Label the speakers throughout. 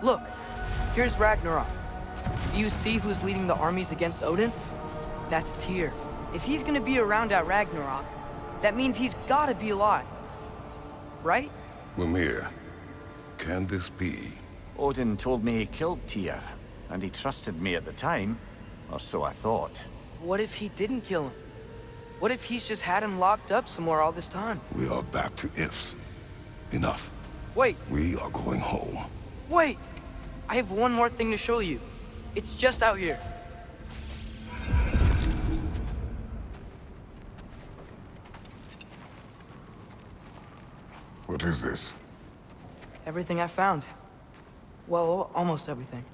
Speaker 1: Look, here's Ragnarok. Do you see who's leading the armies against Odin? That's Tyr. If he's gonna be around at Ragnarok, that means he's gotta be alive. Right?
Speaker 2: Mimir, can this be?
Speaker 3: Odin told me he killed Tyr, and he trusted me at the time, or so I thought.
Speaker 1: What if he didn't kill him? What if he's just had him locked up somewhere all this time?
Speaker 2: We are back to ifs. Enough.
Speaker 1: Wait,
Speaker 2: We are going home.
Speaker 1: wait! I have one more thing to show you. It's just out here.
Speaker 2: What is this?
Speaker 1: Everything I found. Well, almost everything.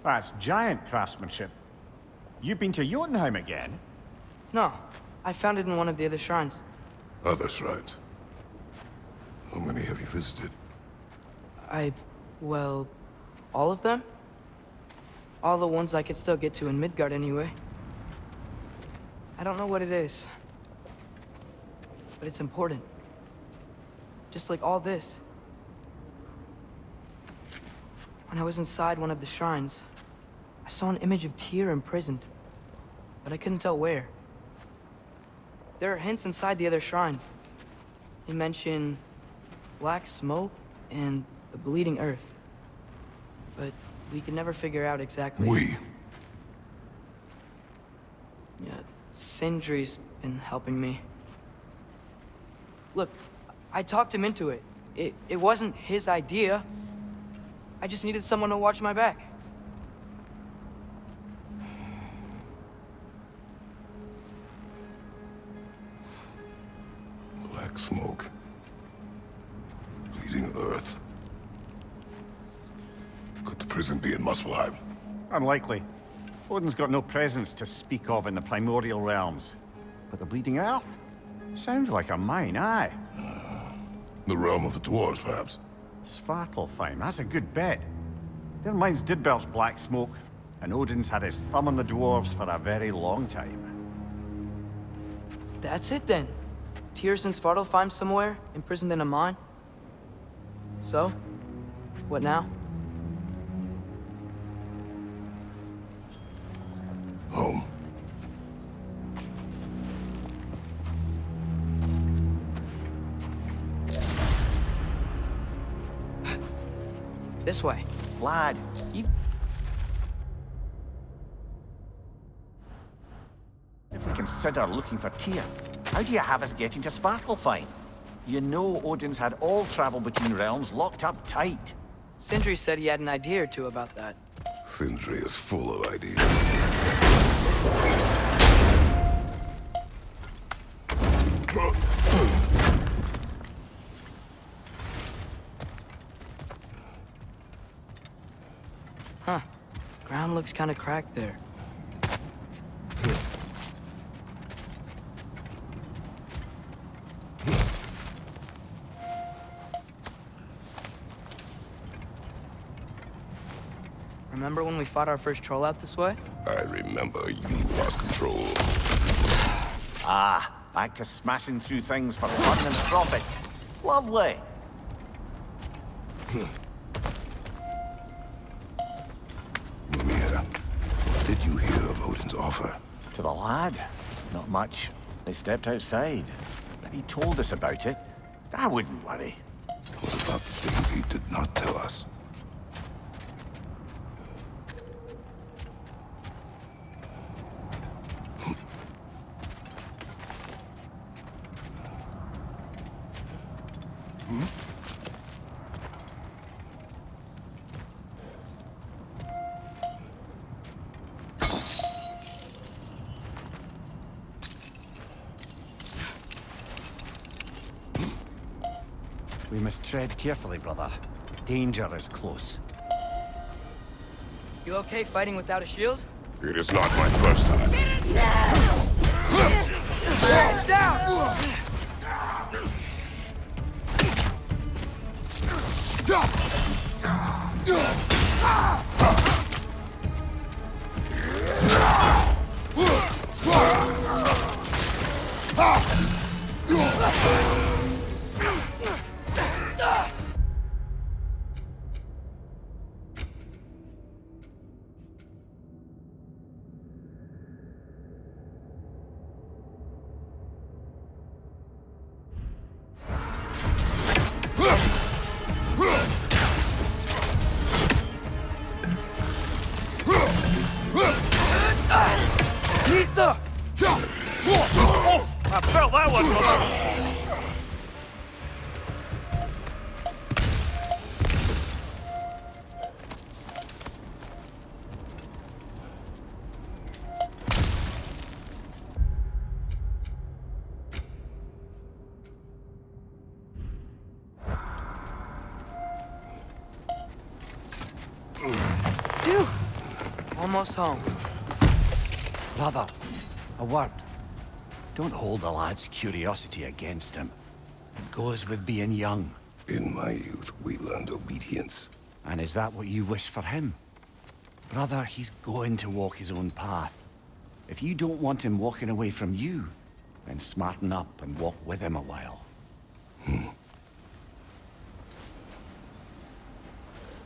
Speaker 3: That's giant craftsmanship. You've been to Jotunheim again?
Speaker 1: No, I found it in one of the other shrines.
Speaker 2: Other shrines. How many have you visited?
Speaker 1: Well, all of them? All the ones I could still get to in Midgard anyway. I don't know what it is, but it's important. Just like all this. When I was inside one of the shrines, I saw an image of Tyr imprisoned, but I couldn't tell where. There are hints inside the other shrines. They mention black smoke and the bleeding earth. But we could never figure out exactly.
Speaker 2: We.
Speaker 1: Yeah, Sindri's been helping me. Look, I talked him into it. It wasn't his idea. I just needed someone to watch my back.
Speaker 2: Black smoke. Bleeding earth. Could the prison be in Muspelheim?
Speaker 3: Unlikely. Odin's got no presence to speak of in the primordial realms. But the bleeding earth? Sounds like a mine, aye.
Speaker 2: The realm of the dwarves, perhaps?
Speaker 3: Svartalfheim, that's a good bet. Their mines did belch black smoke, and Odin's had his thumb on the dwarves for a very long time.
Speaker 1: That's it then. Tyr's in Svartalfheim somewhere, imprisoned in a mine. So, what now?
Speaker 2: Home.
Speaker 1: This way.
Speaker 3: Lad, if we consider looking for Tyr, how do you have us getting to Svartalfheim? You know Odin's had all travel between realms locked up tight.
Speaker 1: Sindri said he had an idea or two about that.
Speaker 2: Sindri is full of ideas.
Speaker 1: Huh. Ground looks kind of cracked there. Remember when we fought our first troll out this way?
Speaker 2: I remember you lost control.
Speaker 3: Ah, back to smashing through things for fun and profit. Lovely.
Speaker 2: Mimir, what did you hear of Odin's offer?
Speaker 3: To the lad? Not much. They stepped outside. But he told us about it. I wouldn't worry.
Speaker 2: What about the things he did not tell us?
Speaker 3: We must tread carefully, brother. Danger is close.
Speaker 1: You okay fighting without a shield?
Speaker 2: It is not my first time.
Speaker 1: Down! Mister!
Speaker 3: Oh, I felt that one, brother.
Speaker 1: Phew! Almost home.
Speaker 3: Brother, a word. Don't hold the lad's curiosity against him. It goes with being young.
Speaker 2: In my youth, we learned obedience.
Speaker 3: And is that what you wish for him? Brother, he's going to walk his own path. If you don't want him walking away from you, then smarten up and walk with him a while.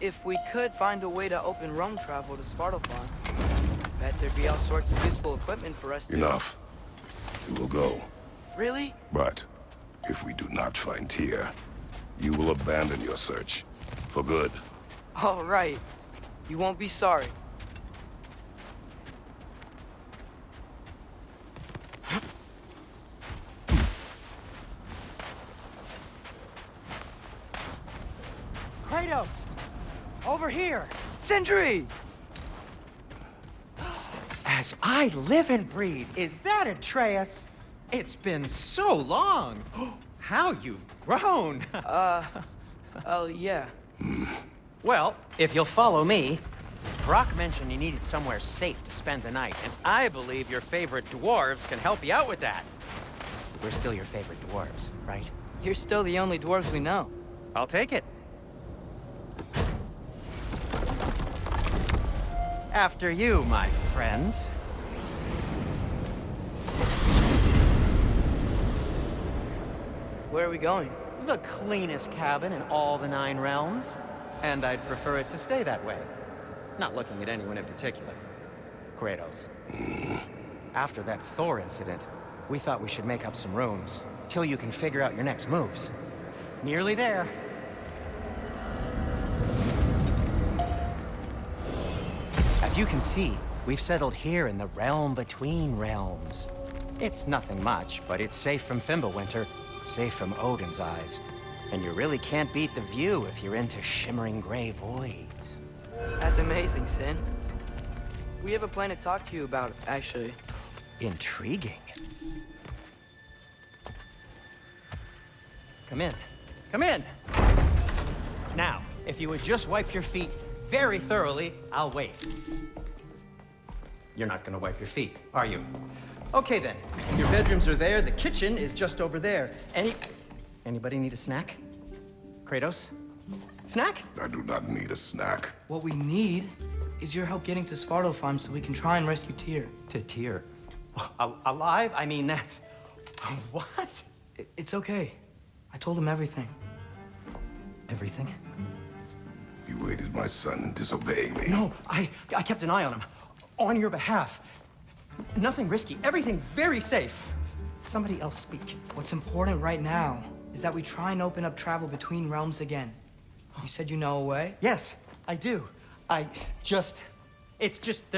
Speaker 1: If we could find a way to open roam travel to Svartalfheim, bet there'd be all sorts of useful equipment for us to...
Speaker 2: Enough. We will go.
Speaker 1: Really?
Speaker 2: But if we do not find Tyr, you will abandon your search. For good.
Speaker 1: All right. You won't be sorry.
Speaker 4: Kratos! Over here!
Speaker 1: Sentry!
Speaker 4: As I live and breathe, is that Atreus? It's been so long! How you've grown!
Speaker 1: Oh, yeah.
Speaker 4: Well, if you'll follow me, Brock mentioned you needed somewhere safe to spend the night, and I believe your favorite dwarves can help you out with that. We're still your favorite dwarves, right?
Speaker 1: You're still the only dwarves we know.
Speaker 4: I'll take it. After you, my friends.
Speaker 1: Where are we going?
Speaker 4: The cleanest cabin in all the 9 realms. And I'd prefer it to stay that way. Not looking at anyone in particular. Kratos. After that Thor incident, we thought we should make up some rooms, till you can figure out your next moves. Nearly there. As you can see, we've settled here in the realm between realms. It's nothing much, but it's safe from Fimbulwinter, safe from Odin's eyes. And you really can't beat the view if you're into shimmering gray voids.
Speaker 1: That's amazing, Sin. We have a plan to talk to you about, actually.
Speaker 4: Intriguing. Come in. Come in! Now, if you would just wipe your feet very thoroughly, I'll wait. You're not gonna wipe your feet, are you? Okay then. Your bedrooms are there, the kitchen is just over there. Anybody need a snack? Kratos? Snack?
Speaker 2: I do not need a snack.
Speaker 1: What we need is your help getting to Svartalfheim so we can try and rescue Tyr.
Speaker 4: To Tyr? Alive? I mean, that's... What?
Speaker 1: It's okay. I told him everything.
Speaker 4: Everything?
Speaker 2: You aided my son in disobeying me.
Speaker 4: No, I kept an eye on him. On your behalf. Nothing risky. Everything very safe. Somebody else speak.
Speaker 1: What's important right now is that we try and open up travel between realms again. You said you know a way?
Speaker 4: Yes, I do. It's just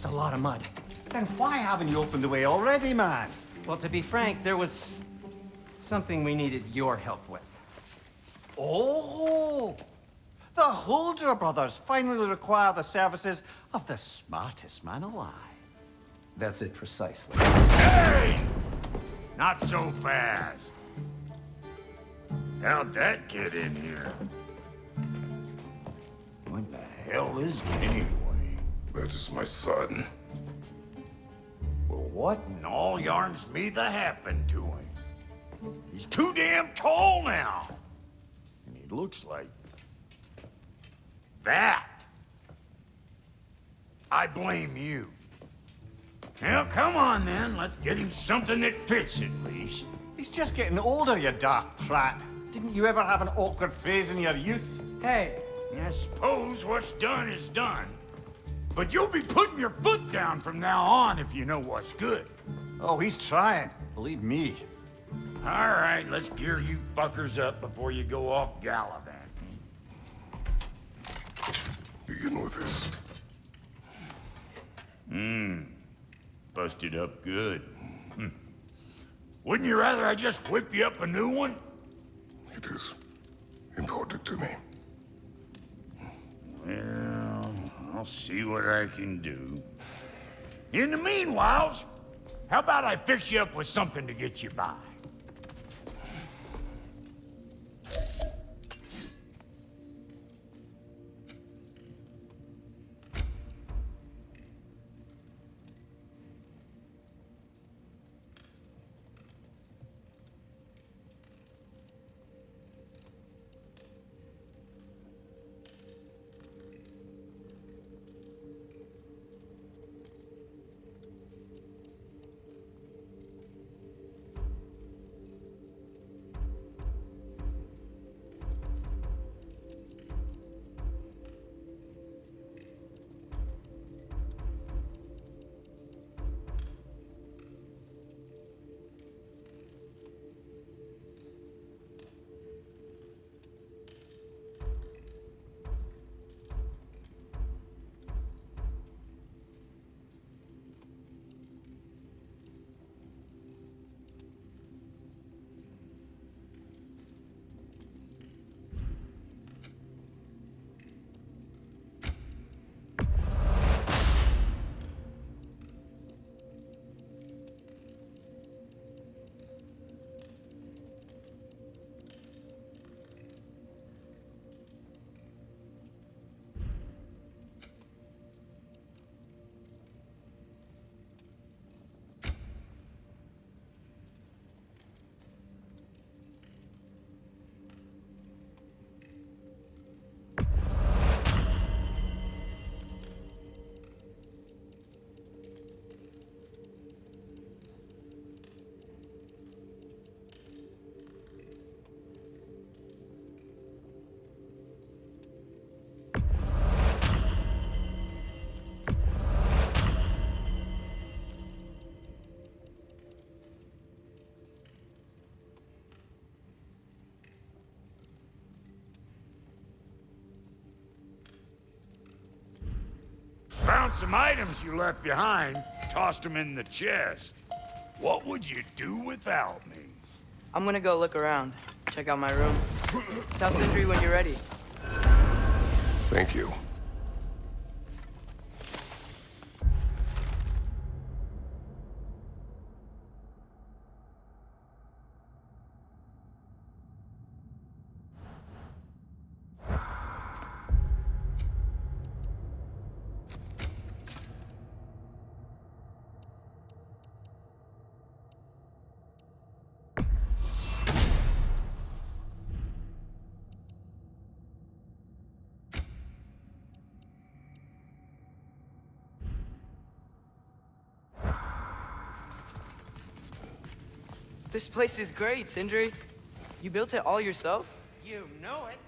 Speaker 4: a lot of mud.
Speaker 3: Then why haven't you opened the way already, man?
Speaker 4: Well, to be frank, there was something we needed your help with.
Speaker 3: Oh! The Huldra brothers finally require the services of the smartest man alive.
Speaker 4: That's it precisely.
Speaker 5: Hey! Not so fast. How'd that get in here? What the hell is it anyway?
Speaker 2: That is my son.
Speaker 5: Well, what in all yarns me that happened to him? He's too damn tall now. And he looks like... that. I blame you. Well, come on then. Let's get him something that fits at least.
Speaker 3: He's just getting older, you daft prat. Didn't you ever have an awkward phase in your youth?
Speaker 1: Hey,
Speaker 5: I suppose what's done is done. But you'll be putting your foot down from now on if you know what's good.
Speaker 3: Oh, he's trying. Believe me.
Speaker 5: All right, let's gear you fuckers up before you go off gallivanting.
Speaker 2: Begin with this.
Speaker 5: Busted up good. Wouldn't you rather I just whip you up a new one?
Speaker 2: It is important to me.
Speaker 5: Well, I'll see what I can do. In the meanwhile, how about I fix you up with something to get you by? Found some items you left behind, tossed them in the chest. What would you do without me?
Speaker 1: I'm gonna go look around. Check out my room. Tell Sindri when you're ready.
Speaker 2: Thank you.
Speaker 1: This place is great, Sindri. You built it all yourself?
Speaker 4: You know it.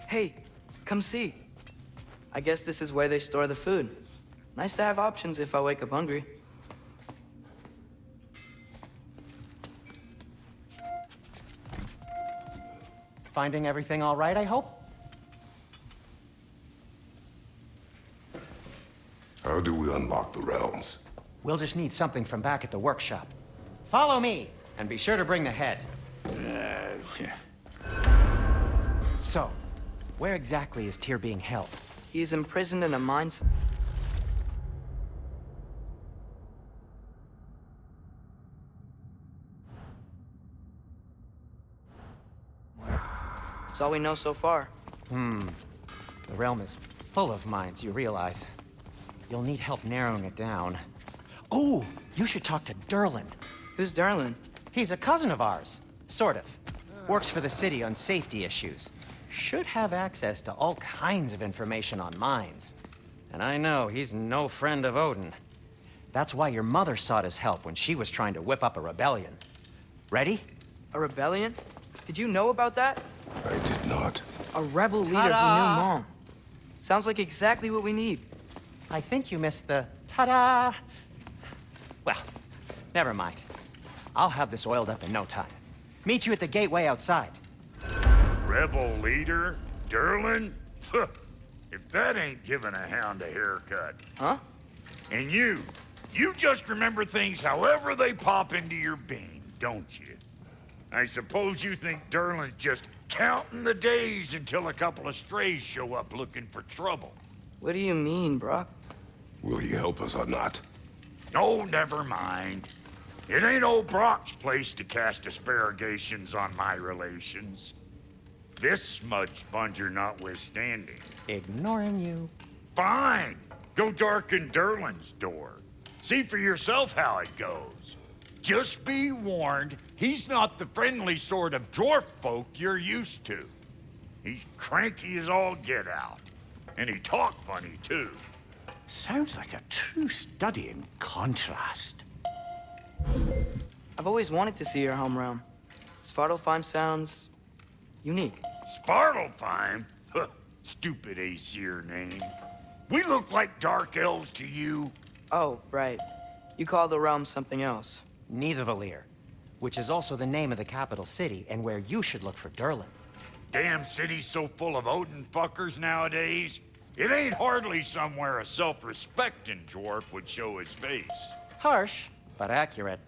Speaker 1: Hey, come see. I guess this is where they store the food. Nice to have options if I wake up hungry.
Speaker 4: Finding everything all right, I hope?
Speaker 2: How do we unlock the realms?
Speaker 4: We'll just need something from back at the workshop. Follow me, and be sure to bring the head. So, where exactly is Tyr being held?
Speaker 1: He's imprisoned in a mine. That's all we know so far.
Speaker 4: The realm is full of mines, you realize. you'll need help narrowing it down. Oh, you should talk to Derlin.
Speaker 1: Who's Darlin?
Speaker 4: He's a cousin of ours. Sort of. Works for the city on safety issues. Should have access to all kinds of information on mines. And I know he's no friend of Odin. That's why your mother sought his help when she was trying to whip up a rebellion. Ready?
Speaker 1: A rebellion? Did you know about that?
Speaker 2: I did not.
Speaker 1: A rebel leader who knew Mom. Sounds like exactly what we need.
Speaker 4: I think you missed the ta-da. Well, never mind. I'll have this oiled up in no time. Meet you at the gateway outside.
Speaker 5: Rebel leader? Derlin? If that ain't giving a hound a haircut.
Speaker 1: Huh?
Speaker 5: And you just remember things however they pop into your bean, don't you? I suppose you think Derlin's just counting the days until a couple of strays show up looking for trouble.
Speaker 1: What do you mean, Brock?
Speaker 2: Will he help us or not?
Speaker 5: Oh, never mind. It ain't old Brock's place to cast asparagations on my relations. This smudge sponger notwithstanding.
Speaker 4: Ignoring you.
Speaker 5: Fine. Go darken Derlin's door. See for yourself how it goes. Just be warned, he's not the friendly sort of dwarf folk you're used to. He's cranky as all get out. And he talk funny, too.
Speaker 3: Sounds like a true study in contrast.
Speaker 1: I've always wanted to see your home realm. Svartalfheim sounds unique.
Speaker 5: Svartalfheim? Huh, stupid Aesir name. We look like dark elves to you.
Speaker 1: Oh, right. You call the realm something else.
Speaker 4: Nidavellir, which is also the name of the capital city and where you should look for Derlin.
Speaker 5: Damn city's so full of Odin fuckers nowadays. It ain't hardly somewhere a self-respecting dwarf would show his face.
Speaker 4: Harsh, but accurate.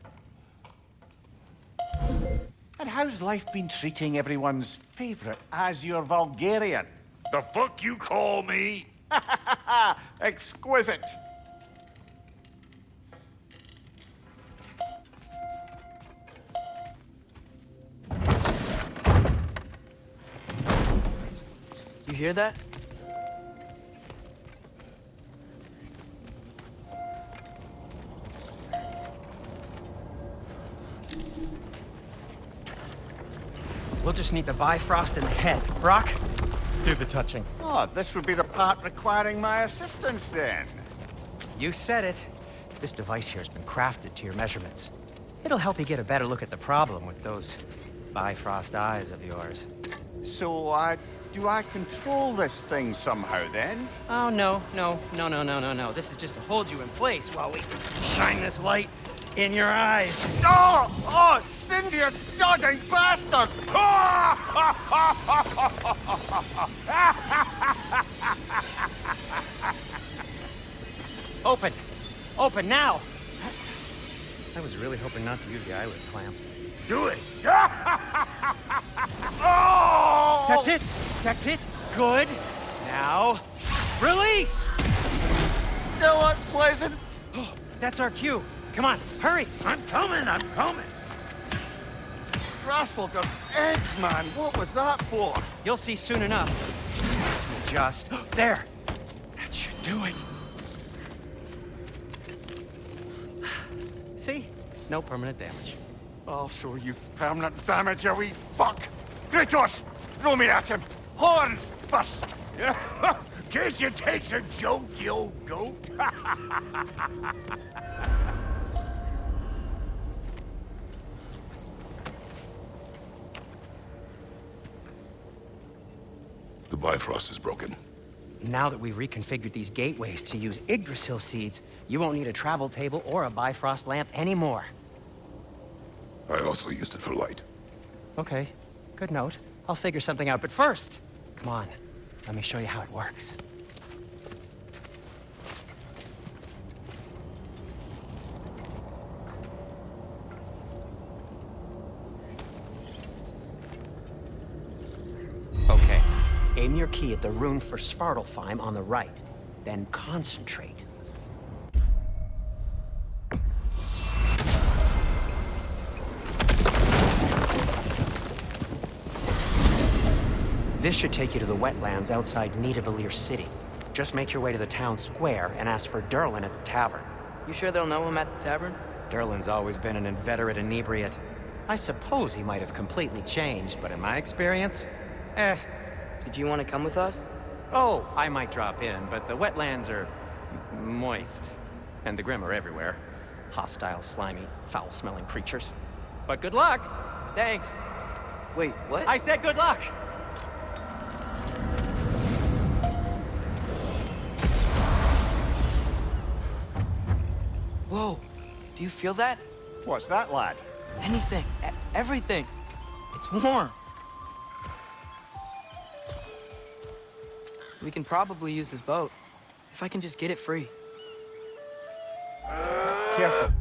Speaker 3: And how's life been treating everyone's favorite Azure Vulgarian?
Speaker 5: The fuck you call me?
Speaker 3: Exquisite.
Speaker 1: You hear that?
Speaker 4: We'll just need the Bifrost in the head. Brock, do the touching.
Speaker 3: Oh, this would be the part requiring my assistance then.
Speaker 4: You said it. This device here has been crafted to your measurements. It'll help you get a better look at the problem with those Bifrost eyes of yours.
Speaker 3: So, do I control this thing somehow then?
Speaker 4: Oh, no. This is just to hold you in place while we shine this light in your eyes.
Speaker 3: Oh, Cindy, you sodding bastard!
Speaker 4: Open! Open now! I was really hoping not to use the eyelid clamps.
Speaker 5: Do it.
Speaker 3: Oh!
Speaker 4: That's it! That's it! Good! Now, release!
Speaker 3: Still unpleasant.
Speaker 4: That's our cue. Come on, hurry!
Speaker 5: I'm coming.
Speaker 3: Rascal of eggs, man. What was that for?
Speaker 4: You'll see soon enough. Just there. That should do it. See? No permanent damage.
Speaker 3: I'll show you permanent damage, you wee fuck. Kratos, throw me at him. Horns first.
Speaker 5: Guess you takes a joke, you old goat.
Speaker 2: The Bifrost is broken.
Speaker 4: Now that we've reconfigured these gateways to use Yggdrasil seeds, you won't need a travel table or a Bifrost lamp anymore.
Speaker 2: I also used it for light.
Speaker 4: Okay, good note. I'll figure something out, but first, come on, let me show you how it works. Okay, aim your key at the rune for Svartalfheim on the right, then concentrate. This should take you to the wetlands outside Nidavellir City. Just make your way to the town square and ask for Derlin at the tavern.
Speaker 1: You sure they'll know him at the tavern?
Speaker 4: Derlin's always been an inveterate inebriate. I suppose he might have completely changed, but in my experience,
Speaker 1: Did you want to come with us?
Speaker 4: Oh, I might drop in, but the wetlands are moist. And the Grim are everywhere. Hostile, slimy, foul-smelling creatures. But good luck!
Speaker 1: Thanks. Wait, what?
Speaker 4: I said good luck!
Speaker 1: Whoa. Do you feel that?
Speaker 3: What's that, lad?
Speaker 1: Anything. Everything. It's warm. We can probably use this boat. If I can just get it free.
Speaker 3: Careful.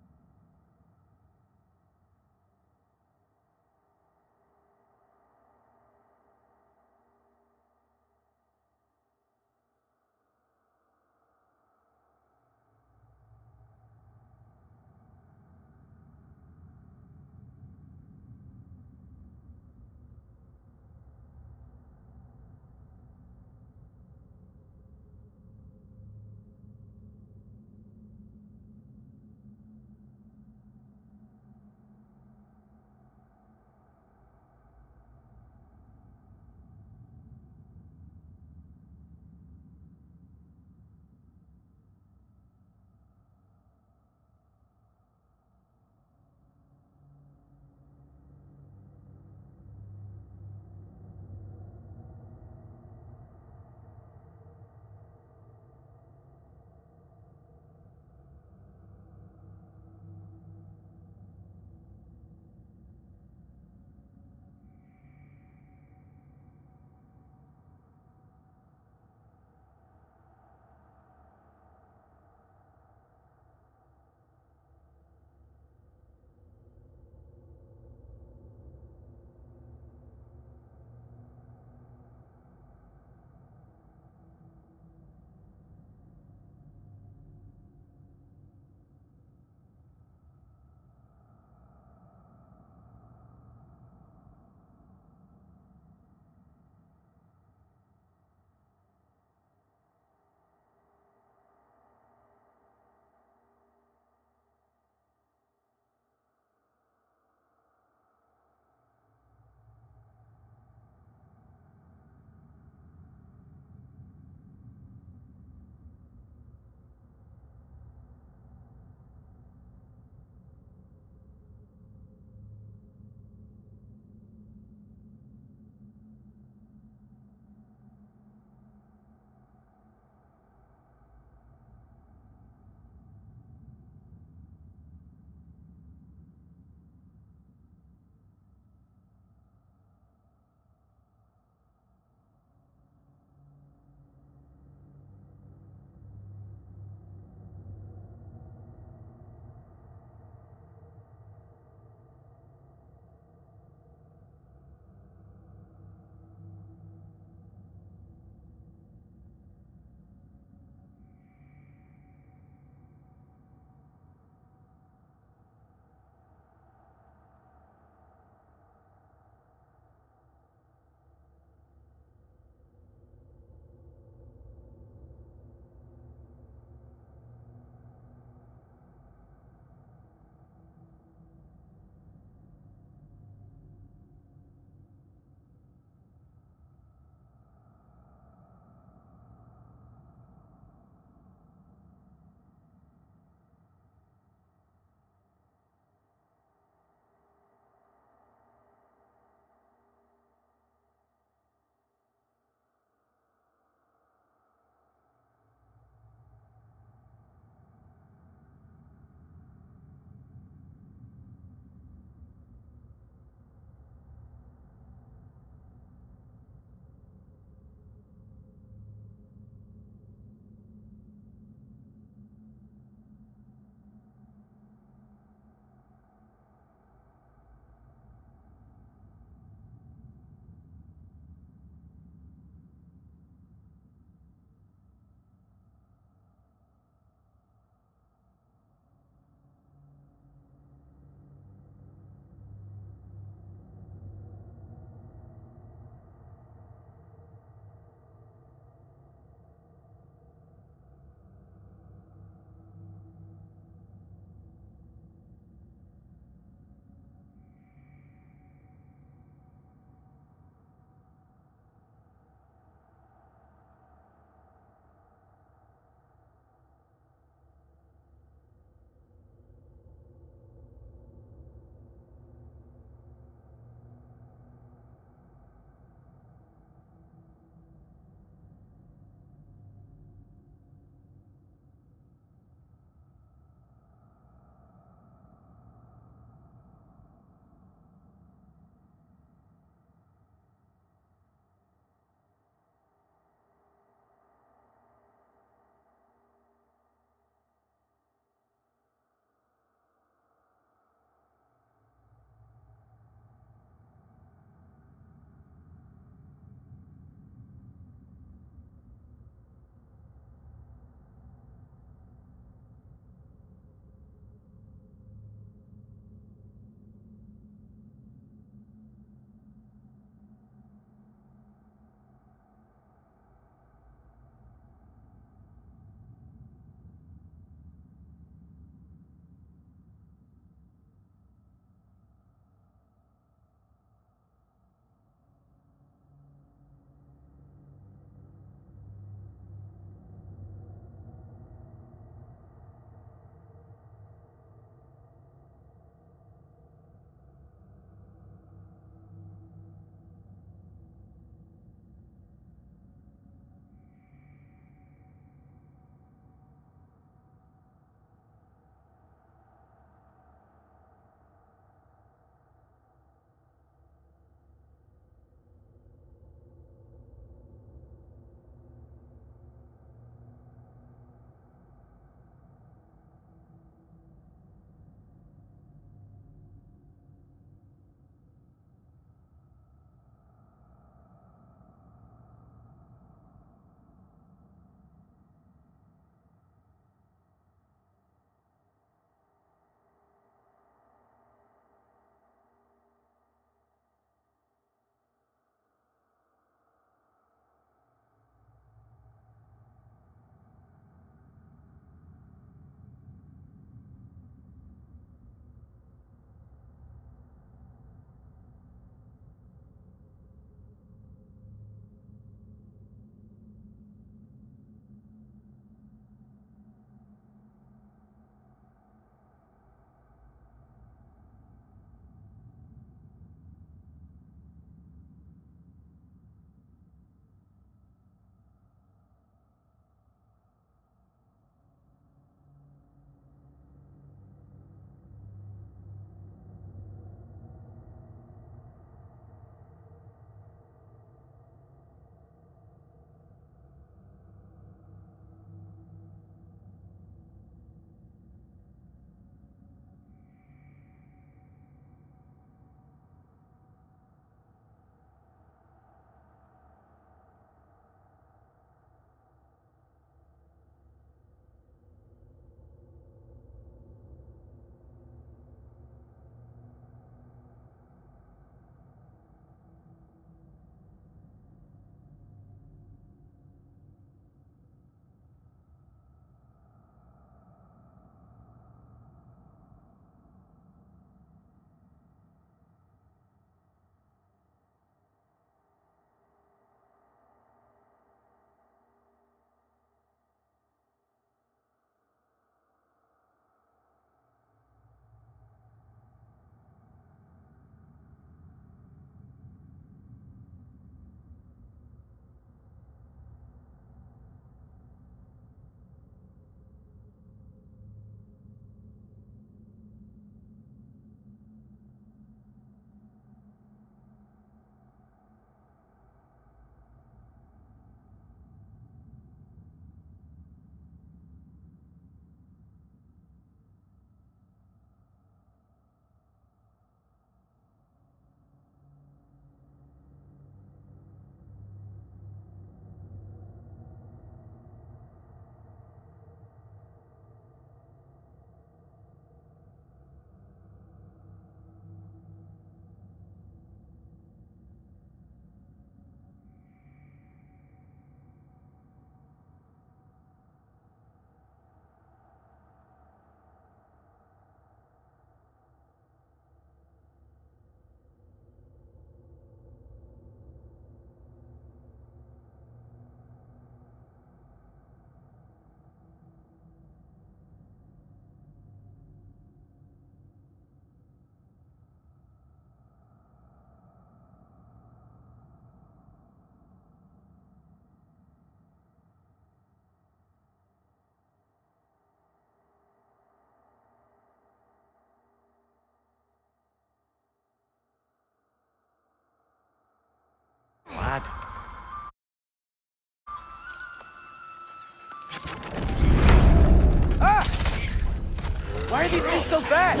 Speaker 1: Why are these things so fast?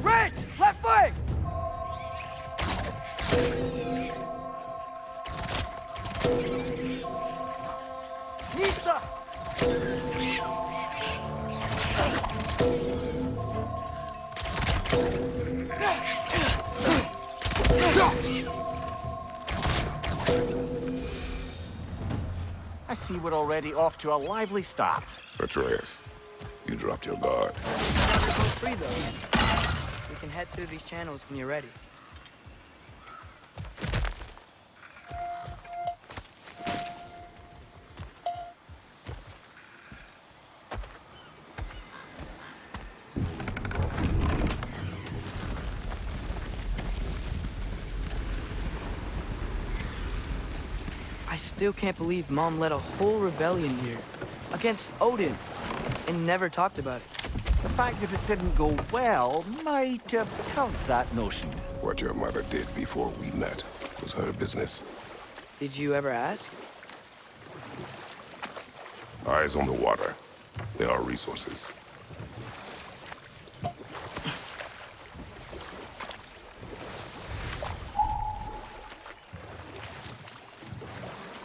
Speaker 1: Rich! Left flank! Nista!
Speaker 3: I see we're already off to a lively start.
Speaker 2: Atreus, you dropped your guard.
Speaker 1: Now they're both free, though. We can head through these channels when you're ready. I still can't believe Mom led a whole rebellion here. Against Odin. And never talked about it.
Speaker 3: The fact that it didn't go well might have curved that notion.
Speaker 2: What your mother did before we met was her business.
Speaker 1: Did you ever ask?
Speaker 2: Eyes on the water. There are resources.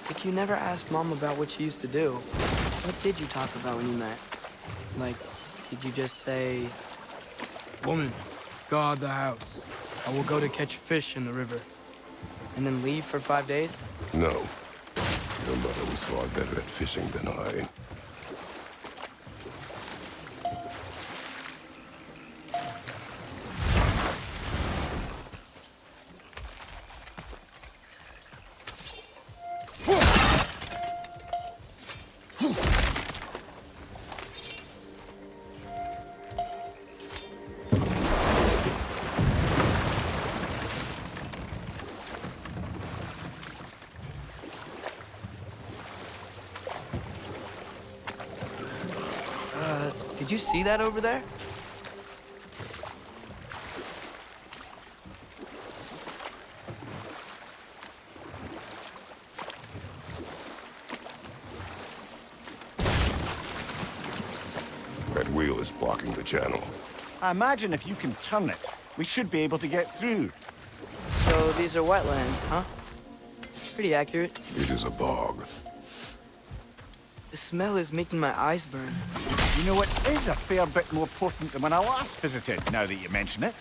Speaker 1: If you never asked Mom about what she used to do, what did you talk about when you met? Like, did you just say... Woman, guard the house. I will go to catch fish in the river. And then leave for 5 days?
Speaker 2: No. Your mother was far better at fishing than I.
Speaker 1: Did you see that over there?
Speaker 2: That wheel is blocking the channel.
Speaker 3: I imagine if you can turn it, we should be able to get through.
Speaker 1: So these are wetlands, huh? Pretty accurate.
Speaker 2: It is a bog.
Speaker 1: The smell is making my eyes burn.
Speaker 3: You know, it is a fair bit more potent than when I last visited, now that you mention it.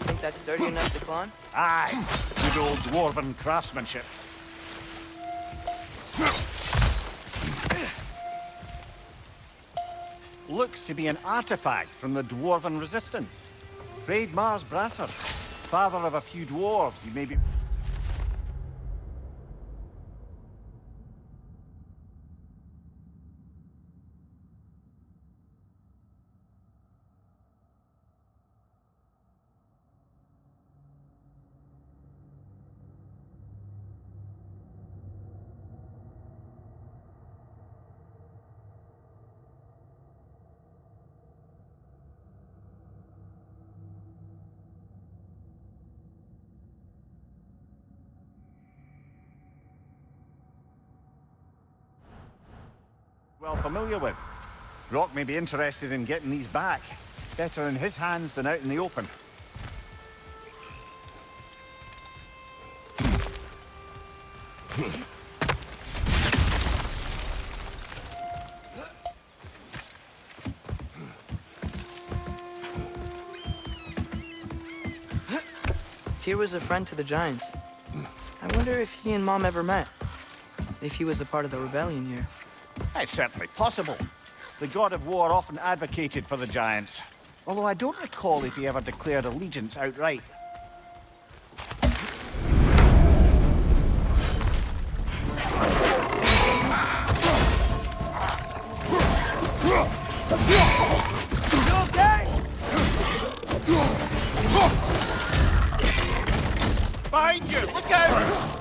Speaker 1: Think that's sturdy enough to climb?
Speaker 3: Aye, good old dwarven craftsmanship. Looks to be an artifact from the dwarven resistance. Trade Mars Brasser, father of a few dwarves, he may be... well familiar with. Rock may be interested in getting these back. Better in his hands than out in the open.
Speaker 1: Tyr was a friend to the Giants. I wonder wonder if he and Mom ever met. If he was a part of the rebellion here.
Speaker 3: It's certainly possible. The god of war often advocated for the giants. Although I don't recall if he ever declared allegiance outright.
Speaker 5: Behind you! Look out!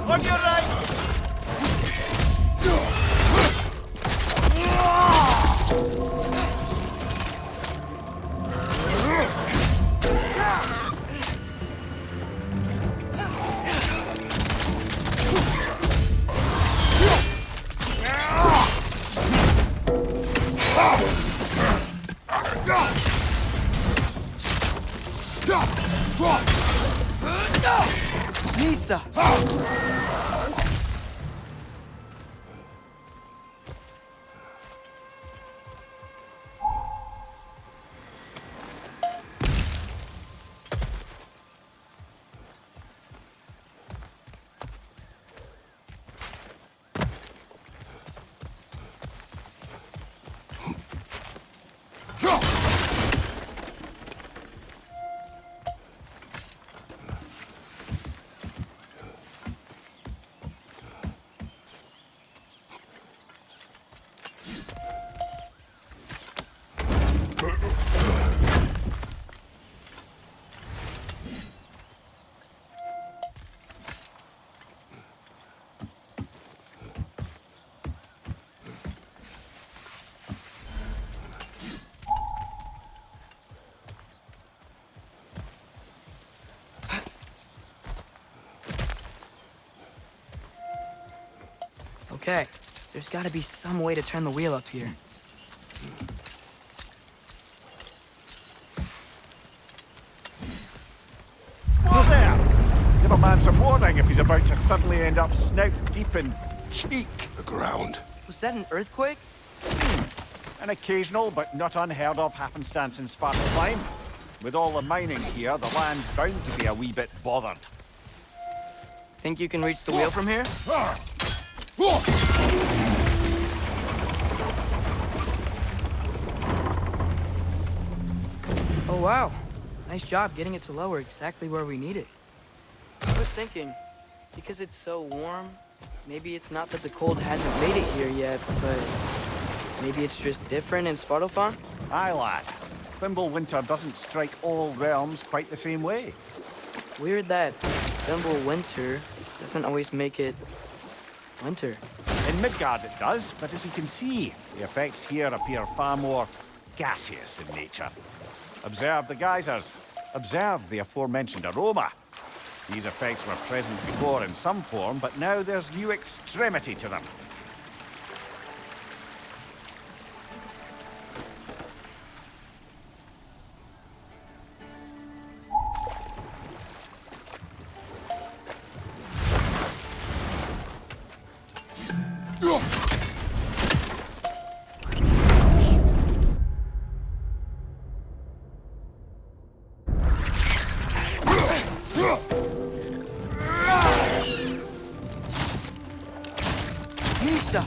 Speaker 5: On your right!
Speaker 1: Nista! Okay, there's gotta be some way to turn the wheel up here.
Speaker 3: Whoa there! Give a man some warning if he's about to suddenly end up snout deep in cheek.
Speaker 2: The ground.
Speaker 1: Was that an earthquake?
Speaker 3: An occasional but not unheard of happenstance in Spartan. With all the mining here, the land's bound to be a wee bit bothered.
Speaker 1: Think you can reach the wheel from here? Oh wow, nice job getting it to lower exactly where we need it. I was thinking, because it's so warm, maybe it's not that the cold hasn't made it here yet, but maybe it's just different in Svartalfheim?
Speaker 3: Aye, lad. Thimble winter doesn't strike all realms quite the same way.
Speaker 1: Weird that Thimble winter doesn't always make it winter.
Speaker 3: In Midgard it does, but as you can see, the effects here appear far more gaseous in nature. Observe the geysers. Observe the aforementioned aroma. These effects were present before in some form, but now there's new extremity to them.
Speaker 1: Nista!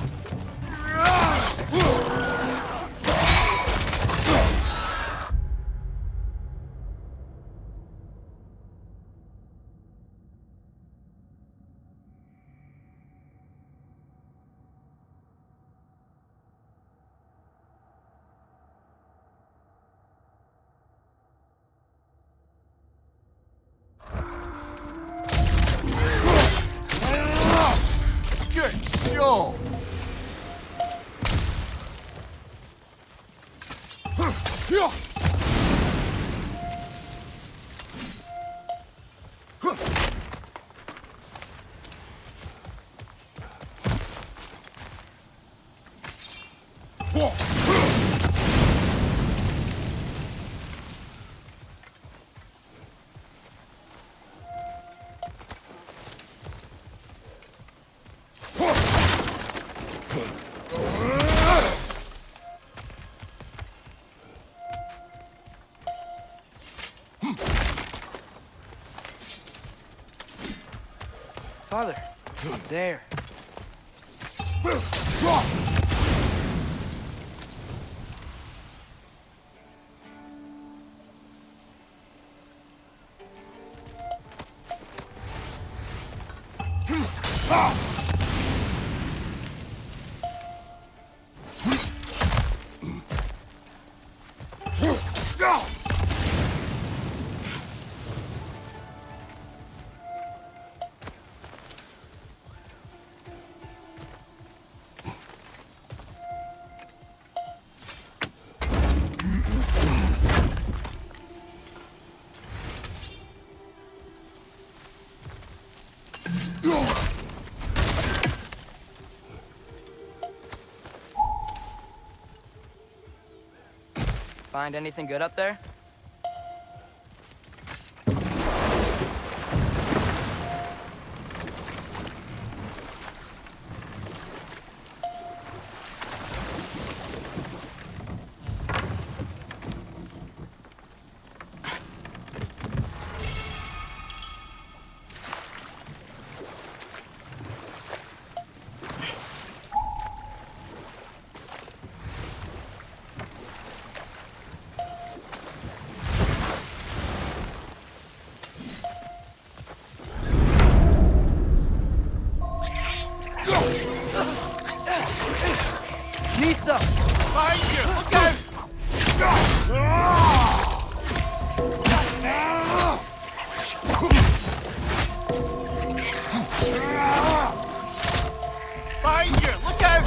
Speaker 3: Good show!
Speaker 1: Father, up there. Find anything good up there? Need stuff!
Speaker 3: Behind you! Look out! Behind you! Look out!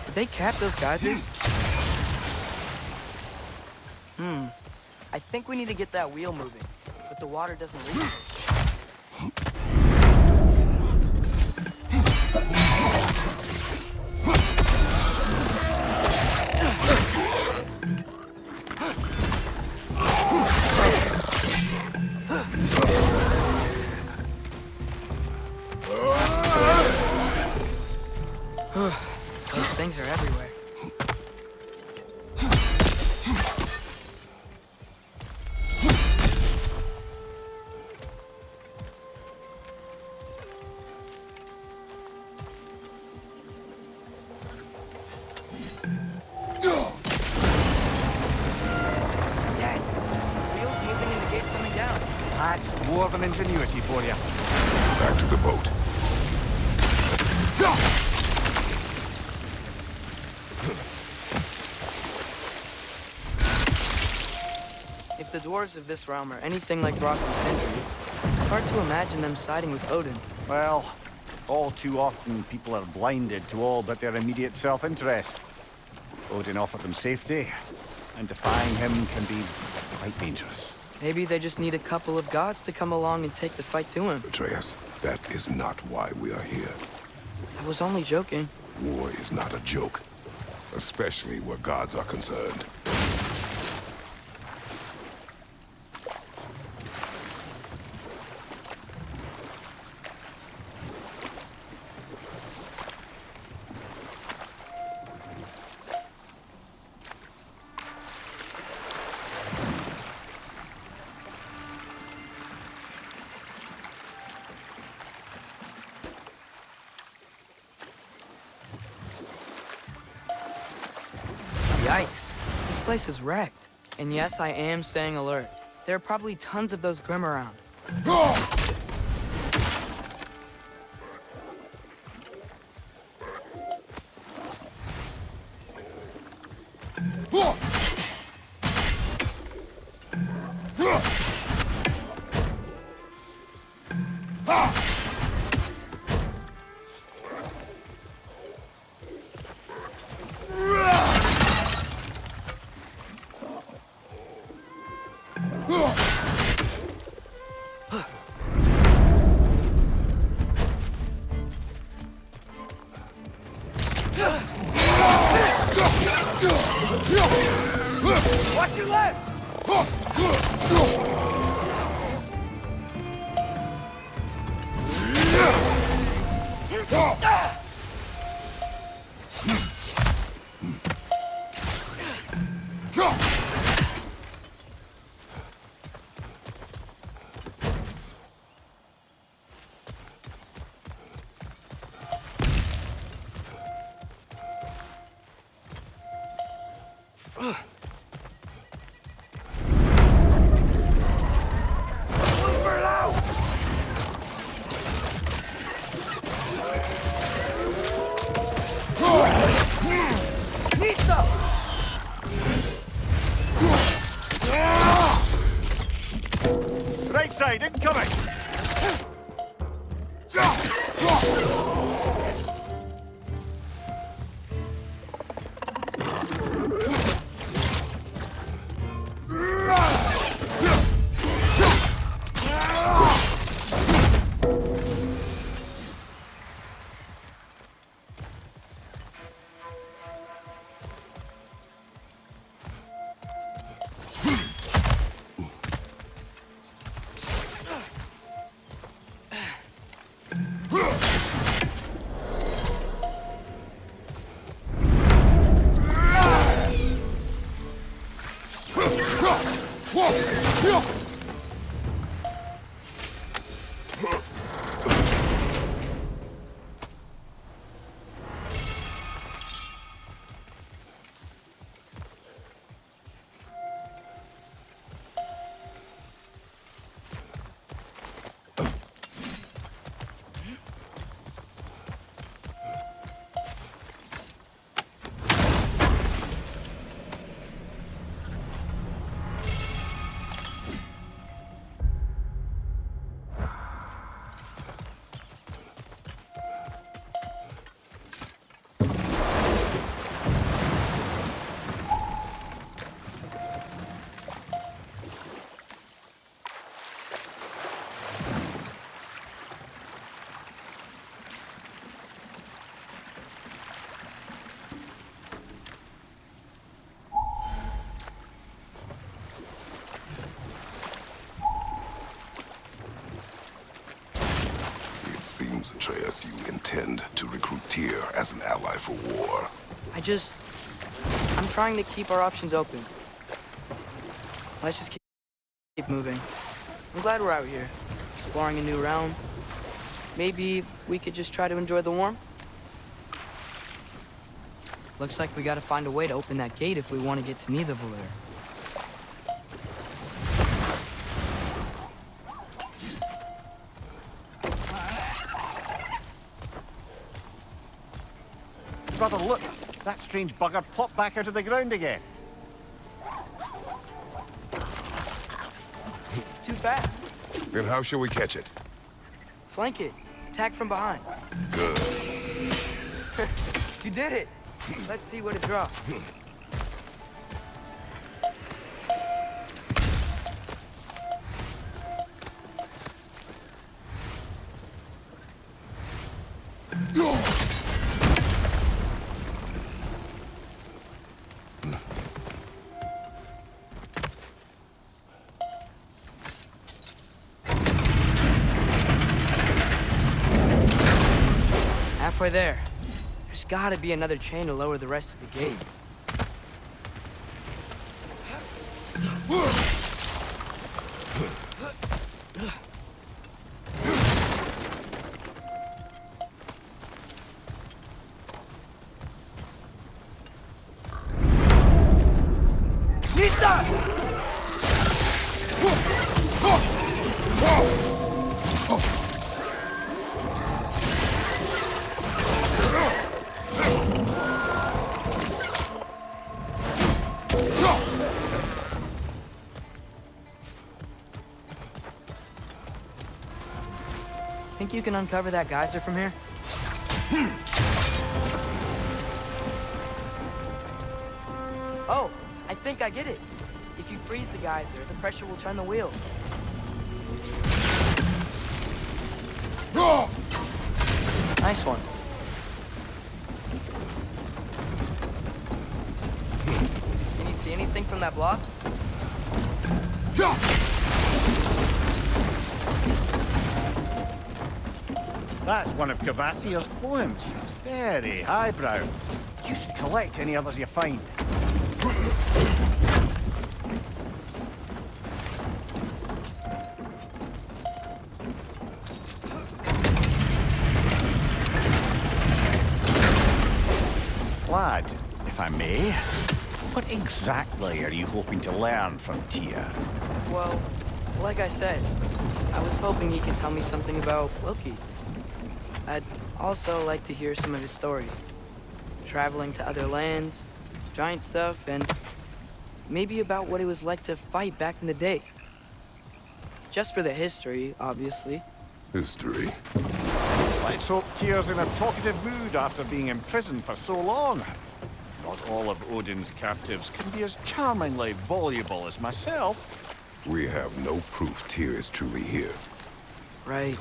Speaker 1: Did they cap those geysers? I think we need to get that wheel moving, but the water doesn't leak. Those things are everywhere. Dad, wheels moving and the gate's coming down.
Speaker 3: That's more than ingenuity for you.
Speaker 2: Back to the boat.
Speaker 1: If the dwarves of this realm are anything like Brock and Sindri, it's hard to imagine them siding with Odin.
Speaker 3: Well, all too often people are blinded to all but their immediate self-interest. Odin offered them safety, and defying him can be quite dangerous.
Speaker 1: Maybe they just need a couple of gods to come along and take the fight to him.
Speaker 2: Atreus, that is not why we are here.
Speaker 1: I was only joking.
Speaker 2: War is not a joke, especially where gods are concerned.
Speaker 1: place is wrecked. And yes, I am staying alert. There are probably tons of those Grim around. Watch your left!
Speaker 3: Right side, incoming!
Speaker 2: It seems, Atreus, you intend to recruit Tyr as an ally for war.
Speaker 1: I'm trying to keep our options open. Let's just keep moving. I'm glad we're out here, exploring a new realm. Maybe we could just try to enjoy the warmth? Looks like we gotta find a way to open that gate if we want to get to Nidavellir.
Speaker 3: Brother, look! That strange bugger popped back out of the ground again.
Speaker 1: It's too fast.
Speaker 2: Then how shall we catch it?
Speaker 1: Flank it. Attack from behind.
Speaker 2: Good.
Speaker 1: You did it. Let's see what it drops. Halfway there. There's gotta be another chain to lower the rest of the gate. Think you can uncover that geyser from here? Oh, I think I get it. If you freeze the geyser, the pressure will turn the wheel. Nice one. Can you see anything from that block?
Speaker 3: That's one of Cavassier's poems. Very highbrow. You should collect any others you find. Lad, if I may, what exactly are you hoping to learn from Tyr?
Speaker 1: Well, like I said, I was hoping he could tell me something about Loki. I'd also like to hear some of his stories. Traveling to other lands, giant stuff, and maybe about what it was like to fight back in the day. Just for the history, obviously.
Speaker 2: History.
Speaker 3: Let's hope Tyr's in a talkative mood after being imprisoned for so long. Not all of Odin's captives can be as charmingly voluble as myself.
Speaker 2: We have no proof Tyr is truly here.
Speaker 1: Right.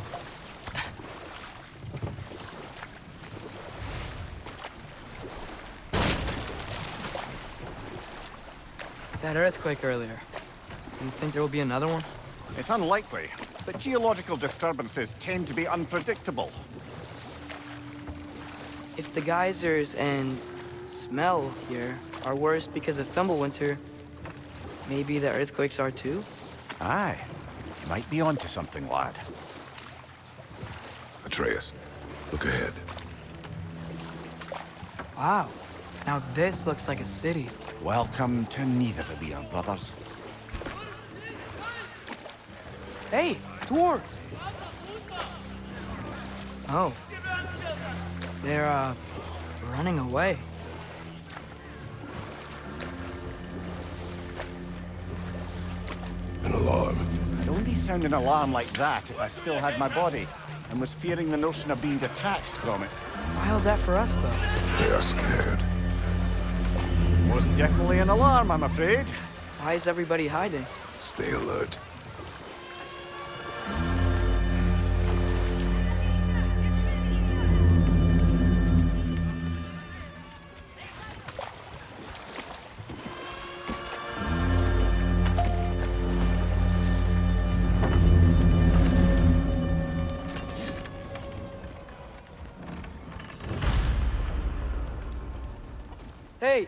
Speaker 1: That earthquake earlier. Do you think there will be another one?
Speaker 3: It's unlikely, but geological disturbances tend to be unpredictable.
Speaker 1: If the geysers and smell here are worse because of Fimbulwinter, maybe the earthquakes are too?
Speaker 3: Aye, you might be onto something, lad.
Speaker 2: Atreus, look ahead.
Speaker 1: Wow. Now this looks like a city.
Speaker 3: Welcome to Nidavellir, brothers.
Speaker 1: Hey, dwarves! Oh. They're, running away.
Speaker 2: An alarm.
Speaker 3: I'd only sound an alarm like that if I still had my body, and was fearing the notion of being detached from it.
Speaker 1: Why that for us, though?
Speaker 2: They are scared.
Speaker 3: Most definitely an alarm, I'm afraid.
Speaker 1: Why is everybody hiding?
Speaker 2: Stay alert.
Speaker 1: Hey,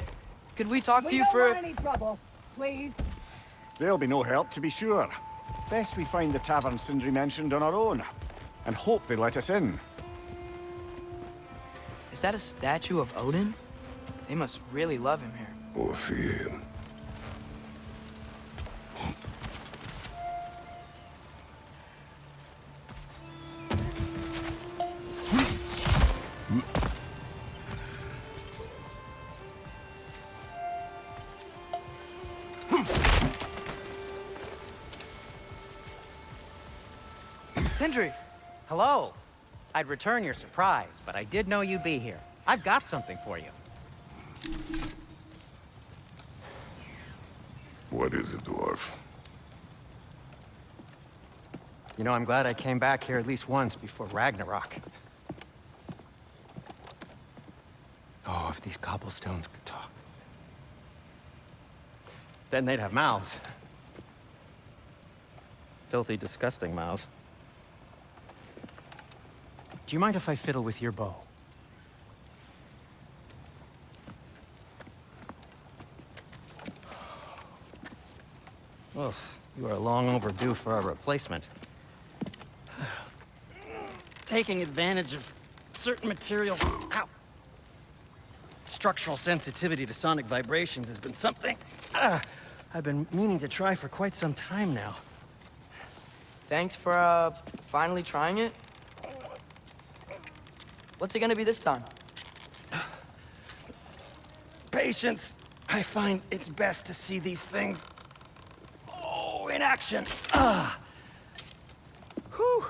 Speaker 1: could we talk to you
Speaker 6: don't
Speaker 1: for...
Speaker 6: want any trouble, please.
Speaker 3: There'll be no help, to be sure. Best we find the tavern Sindri mentioned on our own, and hope they let us in.
Speaker 1: Is that a statue of Odin? They must really love him here.
Speaker 2: Or fear him.
Speaker 1: Sindri!
Speaker 4: Hello. I'd return your surprise, but I did know you'd be here. I've got something for you.
Speaker 2: What is it, dwarf?
Speaker 4: You know, I'm glad I came back here at least once before Ragnarok. Oh, if these cobblestones could talk. Then they'd have mouths. Filthy, disgusting mouths. Do you mind if I fiddle with your bow? Well, you are long overdue for a replacement. Taking advantage of certain materials. Ow. Structural sensitivity to sonic vibrations has been something I've been meaning to try for quite some time now.
Speaker 1: Thanks for, finally trying it. What's it gonna be this time?
Speaker 4: Patience. I find it's best to see these things, in action. Whew.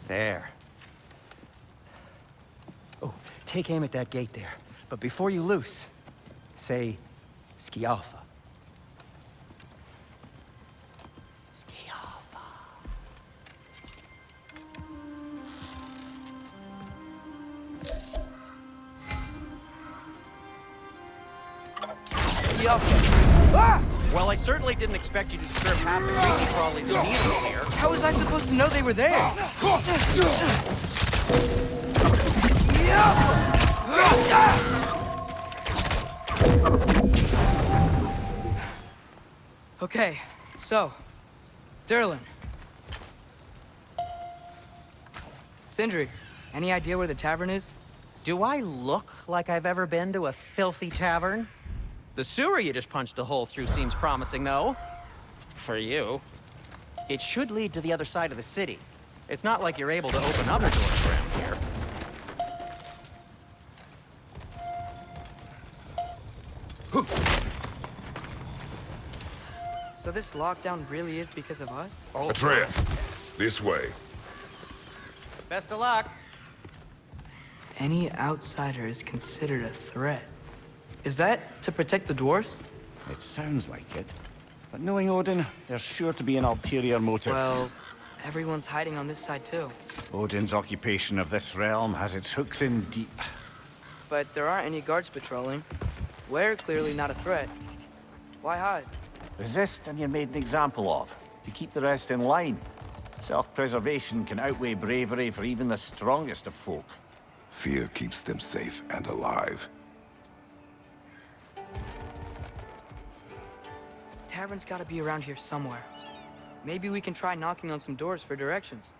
Speaker 4: There. Oh, take aim at that gate there. But before you loose, say, Skialfa. Skialfa. Well, I certainly didn't expect you to disturb half the creepy crawlies in needle here.
Speaker 1: How was I supposed to know they were there? Okay, so, Durlin. Sindri, any idea where the tavern is?
Speaker 4: Do I look like I've ever been to a filthy tavern? The sewer you just punched a hole through seems promising, though. For you. It should lead to the other side of the city. It's not like you're able to open other doors around here.
Speaker 1: So this lockdown really is because of us?
Speaker 2: Atreus, this way.
Speaker 4: Best of luck.
Speaker 1: Any outsider is considered a threat. Is that to protect the dwarves?
Speaker 3: It sounds like it. But knowing Odin, there's sure to be an ulterior motive.
Speaker 1: Well, everyone's hiding on this side too.
Speaker 3: Odin's occupation of this realm has its hooks in deep.
Speaker 1: But there aren't any guards patrolling. We're clearly not a threat. Why hide?
Speaker 3: Resist and you're made an example of, to keep the rest in line. Self-preservation can outweigh bravery for even the strongest of folk.
Speaker 2: Fear keeps them safe and alive.
Speaker 1: Tavern's gotta be around here somewhere. Maybe we can try knocking on some doors for directions.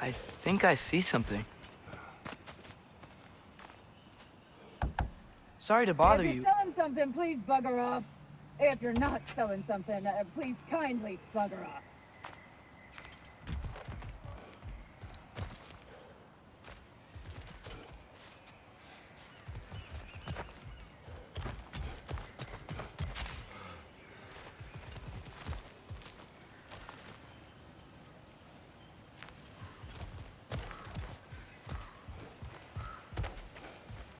Speaker 1: I think I see something. Sorry to bother
Speaker 6: If
Speaker 1: you.
Speaker 6: you're selling something, please bugger off. If you're not selling something, please kindly bugger off.